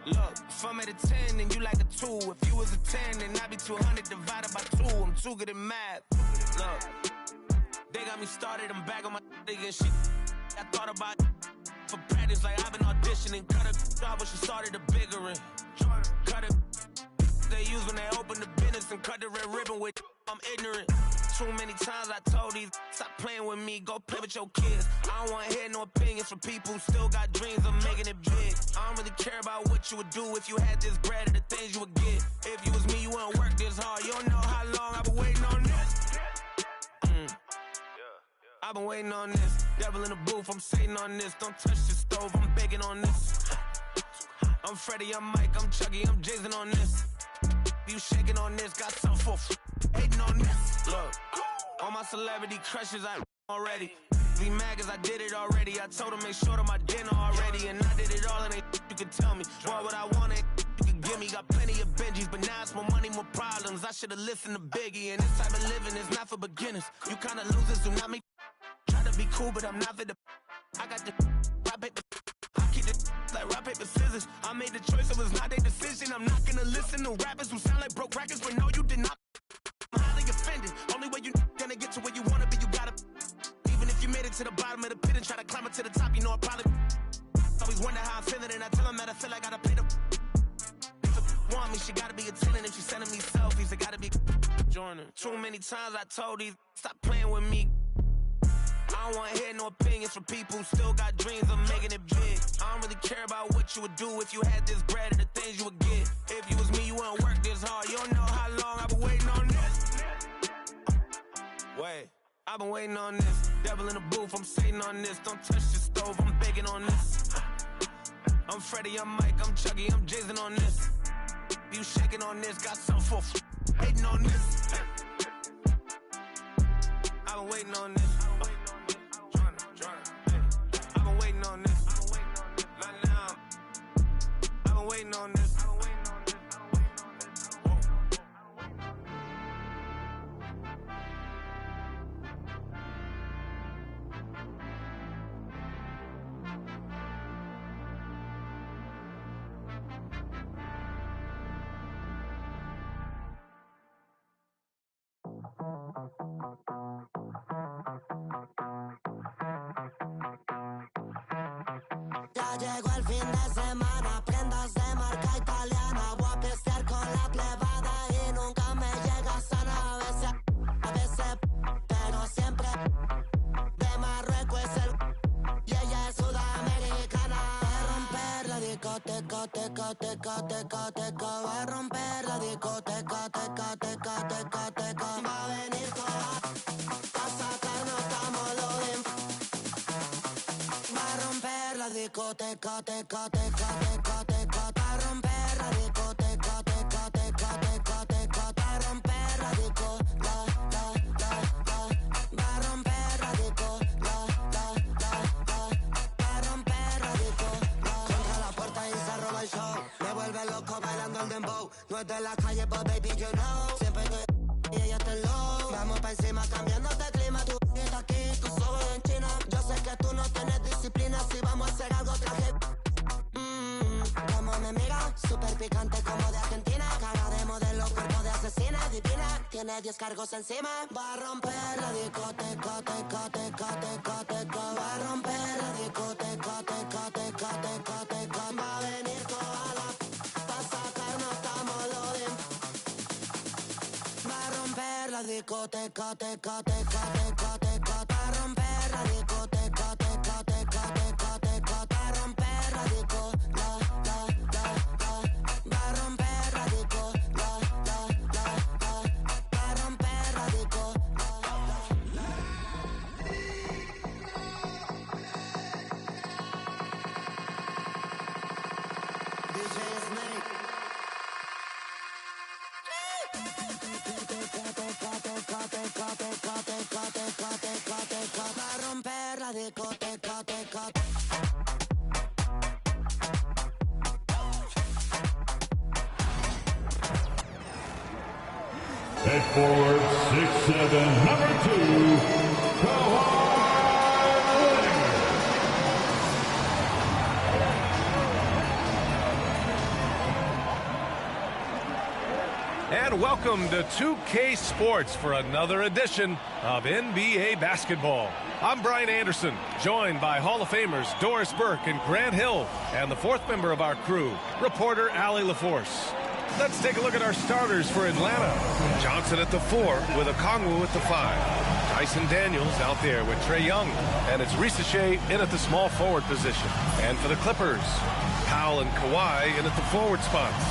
Look, if I'm at a 10, then you like a 2. If you was a 10, then I'd be 200 divided by 2. I'm too good at math. Look, they got me started, I'm back on my nigga and shit. I thought about for practice like I've been auditioning. Cut a job when she started the bigger one. Cut it, they use when they open the business and cut the red ribbon with I'm ignorant. Too many times I told these stop playing with me, go play with your kids. I don't wanna hear no opinions from people who still got dreams of making it big. I don't really care about what you would do if you had this bread or the things you would get. If you was me, you wouldn't work this hard. You don't know how long I've been waiting on this. I've been waiting on this. Devil in the booth, I'm sitting on this. Don't touch the stove, I'm baking on this. I'm Freddie, I'm Mike, I'm Chucky, I'm Jason on this. You shaking on this, got some for hating on this. Look, all my celebrity crushes, I already. Be mad cause I did it already. I told them make sure to my dinner already. And I did it all and they you could tell me. Boy, what I wanted, you could give me. Got plenty of Benjis, but now it's more money, more problems. I should've listened to Biggie. And this type of living is not for beginners. You kinda losers do not make try to be cool, but I'm not for the I got the rock paper I keep it like rock paper scissors. I made the choice, it was not their decision. I'm not gonna listen to rappers who sound like broke records, but no, you did not. I'm highly offended. Only way you gonna get to where you wanna be, you gotta. Even if you made it to the bottom of the pit and try to climb it to the top, you know I probably always wonder how I'm feeling, and I tell them that I feel like I gotta pay them. If a want me, she gotta be a 10, and if she's sending me selfies, it gotta be joining. Too many times I told these stop playing with me. I don't wanna hear no opinions from people who still got dreams of making it big. I don't really care about what you would do if you had this bread or the things you would get. If you was me, you wouldn't work this hard. You don't know how long I've been waiting on this. Wait, I've been waiting on this. Devil in the booth, I'm sitting on this. Don't touch the stove, I'm baking on this. I'm Freddie, I'm Mike, I'm Chucky, I'm Jason on this. You shaking on this, got some for hating on this. I've been waiting on this. I've been waiting on this. Not now. I've been waiting on this. Ya llegó el fin de semana, prendas de marca italiana. Voy a pistear con la plebada y nunca me llega sana. A veces, pero siempre de Marruecos es el y ella es sudamericana. Va a romper la discoteca, teca, teca, teca, teca. Va a romper la discoteca, teca, teca, teca, teca. Va a venir toda a sacarnos camolodín. Va a romper la discoteca, teca, teca, teca, teca. Va a romper la discoteca, teca, teca, teca, teca. Va a romper la disco, la. Va a romper la disco, la. Va a romper la disco, la. Contra la puerta y se roba el show. Me vuelve loco bailando el dembow. No es de la calle, but baby, you know. Siempre estoy y ella está low. Vamos pa' encima cambiándote el clima. Tú estás aquí, tú solo en China. Yo sé que tú no tienes disciplina. Si vamos a hacer algo traje. Como me mira, súper picante como de Argentina. Cara de modelo, cuerpo de asesina. Divina, tiene 10 cargos encima. Va a romper la discoteca, teca, teca, teca, teca. Va a romper la discoteca, teca, teca, teca, teca. Va a venir toda la pa' sacarnos camolodín. Va a romper la discoteca, teca, teca, teca, teca. Va a romper la discoteca, teca, teca, teca, teca. Va a romper la disco, la. Va a romper la disco, la. Va a romper la disco, la. DJ Snake. Va a romper la discoteca, teca. Head forward, 6'7", number 2, Kawhi Leonard. And welcome to 2K Sports for another edition of NBA basketball. I'm Brian Anderson, joined by Hall of Famers Doris Burke and Grant Hill, and the fourth member of our crew, reporter Allie LaForce. Let's take a look at our starters for Atlanta. Johnson at the 4 with Okongwu at the 5. Dyson Daniels out there with Trae Young, and it's Risache in at the small forward position. And for the Clippers, Powell and Kawhi in at the forward spots.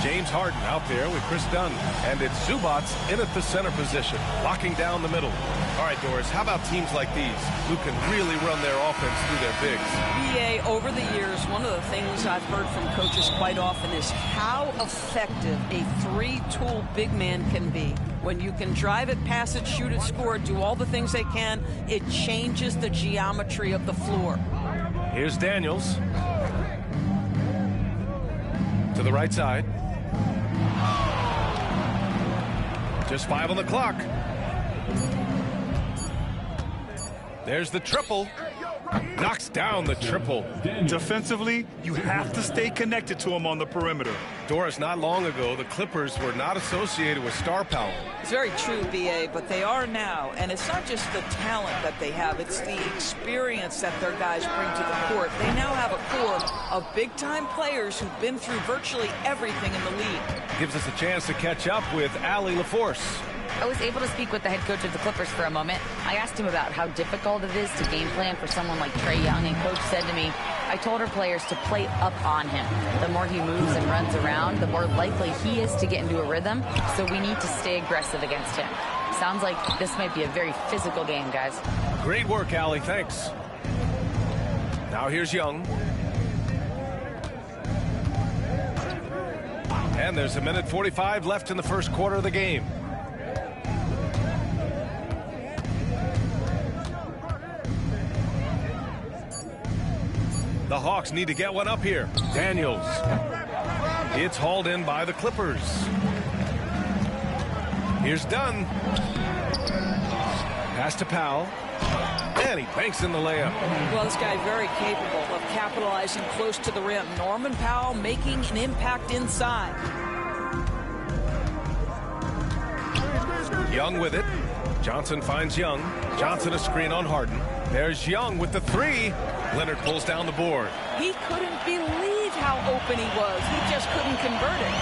James Harden out there with Chris Dunn, and it's Zubac in at the center position, locking down the middle. All right, Doris, how about teams like these who can really run their offense through their bigs? BA, over the years, one of the things I've heard from coaches quite often is how effective a three-tool big man can be. When you can drive it, pass it, shoot it, score it, do all the things they can, it changes the geometry of the floor. Here's Daniels. To the right side. Just 5 on the clock. There's the triple. Knocks down the triple. Defensively, you have to stay connected to him on the perimeter. Doris, not long ago, the Clippers were not associated with star power. It's very true, BA, but they are now. And it's not just the talent that they have, it's the experience that their guys bring to the court. They now have a core of big-time players who've been through virtually everything in the league. Gives us a chance to catch up with Allie LaForce. I was able to speak with the head coach of the Clippers for a moment. I asked him about how difficult it is to game plan for someone like Trae Young, and coach said to me, I told our players to play up on him. The more he moves and runs around, the more likely he is to get into a rhythm, so we need to stay aggressive against him. Sounds like this might be a very physical game, guys. Great work, Allie. Thanks. Now here's Young. And there's 1:45 left in the first quarter of the game. The Hawks need to get one up here. Daniels. It's hauled in by the Clippers. Here's Dunn. Pass to Powell. And he banks in the layup. Well, this guy very capable of capitalizing close to the rim. Norman Powell making an impact inside. Young with it. Johnson finds Young. Johnson a screen on Harden. There's Young with the 3. Leonard pulls down the board. He couldn't believe how open he was. He just couldn't convert it.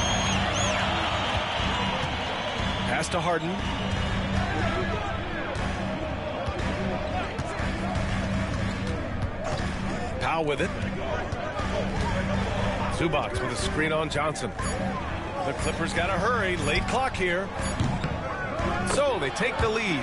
Pass to Harden. Powell with it. Zubac with a screen on Johnson. The Clippers got to hurry. Late clock here. So they take the lead.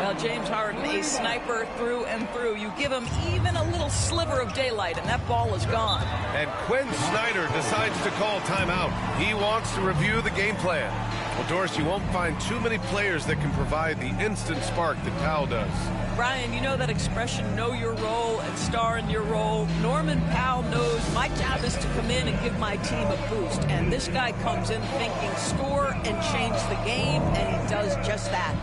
Well, James Harden, a sniper through and through. You give him even a little sliver of daylight, and that ball is gone. And Quinn Snyder decides to call timeout. He wants to review the game plan. Well, Doris, you won't find too many players that can provide the instant spark that Powell does. Brian, you know that expression, know your role and star in your role. Norman Powell knows my job is to come in and give my team a boost. And this guy comes in thinking score and change the game, and he does just that.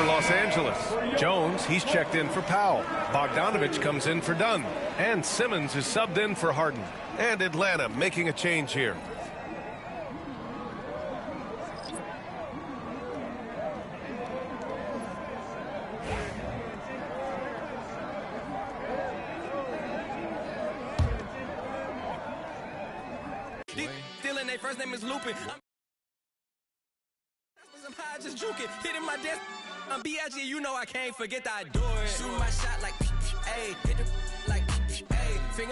Los Angeles. Jones, he's checked in for Powell. Bogdanovich comes in for Dunn. And Simmons is subbed in for Harden. And Atlanta making a change here. their first name is Lupin. I'm high, just juking, hitting my desk. I'm B.I.G., you know I can't forget that I do it. Shoot my shot like, ayy, hit the like, ayy, finger on